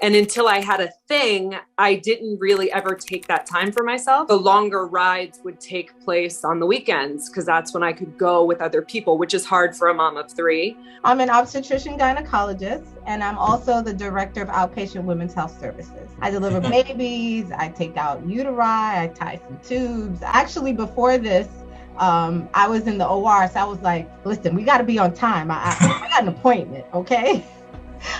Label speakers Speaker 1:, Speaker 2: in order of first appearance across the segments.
Speaker 1: And until I had a thing, I didn't really ever take that time for myself. The longer rides would take place on the weekends because that's when I could go with other people, which is hard for a mom of 3.
Speaker 2: I'm an obstetrician gynecologist, and I'm also the director of outpatient women's health services. I deliver babies, I take out uteri, I tie some tubes. Actually, before this, I was in the OR, so I was like, listen, we got to be on time. I got an appointment, okay?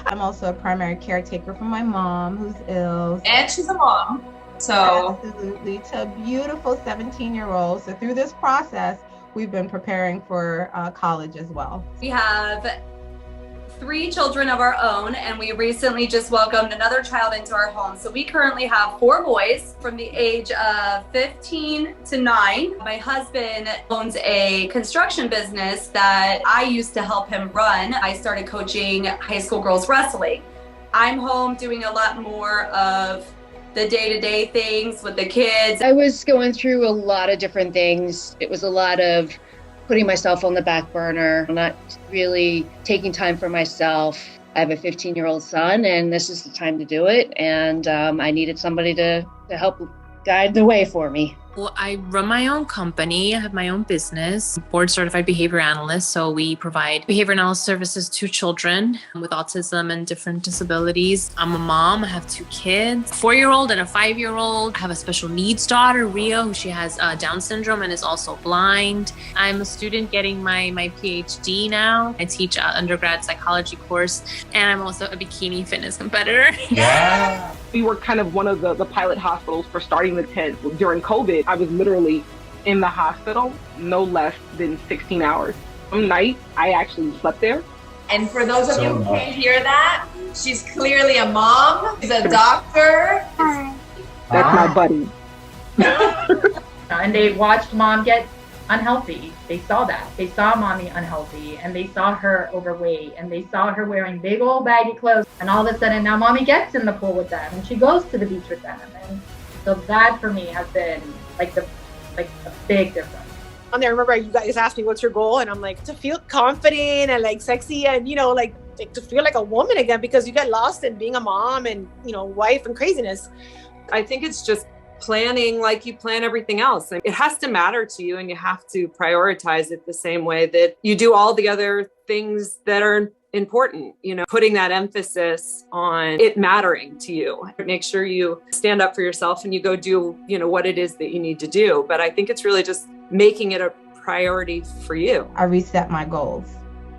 Speaker 2: I'm also a primary caretaker for my mom who's ill.
Speaker 3: And she's a mom, so.
Speaker 2: Absolutely, to a beautiful 17-year-old. So through this process, we've been preparing for college as well.
Speaker 3: We have 3 children of our own, and we recently just welcomed another child into our home. So we currently have 4 boys from the age of 15 to 9. My husband owns a construction business that I used to help him run. I started coaching high school girls wrestling. I'm home doing a lot more of the day-to-day things with the kids.
Speaker 4: I was going through a lot of different things. It was a lot of putting myself on the back burner, not really taking time for myself. I have a 15-year-old son, and this is the time to do it. And I needed somebody to help guide the way for me.
Speaker 5: Well, I run my own company. I have my own business, board certified behavior analyst. So we provide behavior analysis services to children with autism and different disabilities. I'm a mom. I have 2 kids, a 4-year-old and a 5-year-old. I have a special needs daughter, Ria, who she has Down syndrome and is also blind. I'm a student getting my PhD now. I teach an undergrad psychology course, and I'm also a bikini fitness competitor.
Speaker 6: Yeah.
Speaker 7: We were kind of one of the pilot hospitals for starting the tent. During COVID, I was literally in the hospital no less than 16 hours. Some night, I actually slept there.
Speaker 3: And for those of you who can't hear that, she's clearly a mom, she's a doctor.
Speaker 7: That's my buddy.
Speaker 8: And they watched mom get unhealthy. They saw that. They saw mommy unhealthy, and they saw her overweight, and they saw her wearing big old baggy clothes. And all of a sudden now mommy gets in the pool with them, and she goes to the beach with them. And so that for me has been like a big difference.
Speaker 9: And I remember you guys asked me, what's your goal? And I'm like, to feel confident and like sexy and, like to feel like a woman again, because you get lost in being a mom and, wife and craziness.
Speaker 1: I think it's just planning like you plan everything else. It has to matter to you, and you have to prioritize it the same way that you do all the other things that are important, putting that emphasis on it mattering to you. Make sure you stand up for yourself and you go do, what it is that you need to do. But I think it's really just making it a priority for you.
Speaker 2: I reset my goals.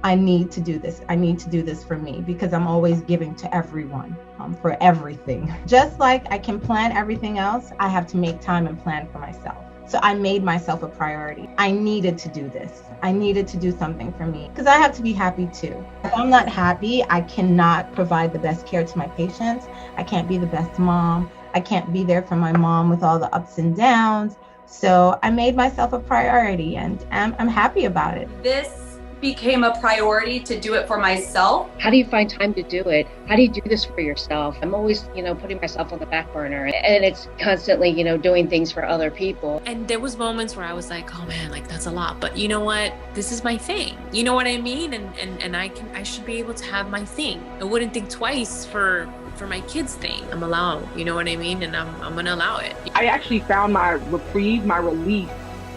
Speaker 2: I need to do this. I need to do this for me because I'm always giving to everyone for everything. Just like I can plan everything else, I have to make time and plan for myself. So I made myself a priority. I needed to do this. I needed to do something for me because I have to be happy too. If I'm not happy, I cannot provide the best care to my patients. I can't be the best mom. I can't be there for my mom with all the ups and downs. So I made myself a priority, and I'm happy about it.
Speaker 3: This became a priority to do it for myself.
Speaker 4: How do you find time to do it? How do you do this for yourself? I'm always, putting myself on the back burner, and it's constantly, doing things for other people.
Speaker 5: And there was moments where I was like, oh man, like that's a lot. But you know what? This is my thing. You know what I mean? And I should be able to have my thing. I wouldn't think twice for my kids' thing. I'm allowed, you know what I mean? And I'm gonna allow it.
Speaker 7: I actually found my reprieve, my relief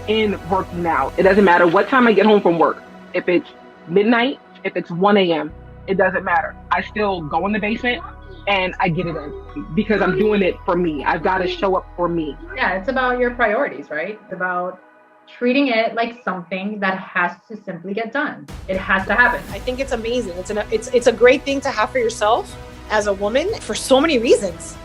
Speaker 7: in working out. It doesn't matter what time I get home from work. If it's midnight, if it's 1 a.m., it doesn't matter. I still go in the basement and I get it in because I'm doing it for me. I've got to show up for me.
Speaker 8: Yeah, it's about your priorities, right? It's about treating it like something that has to simply get done. It has to happen.
Speaker 9: I think it's amazing. It's a great thing to have for yourself as a woman for so many reasons.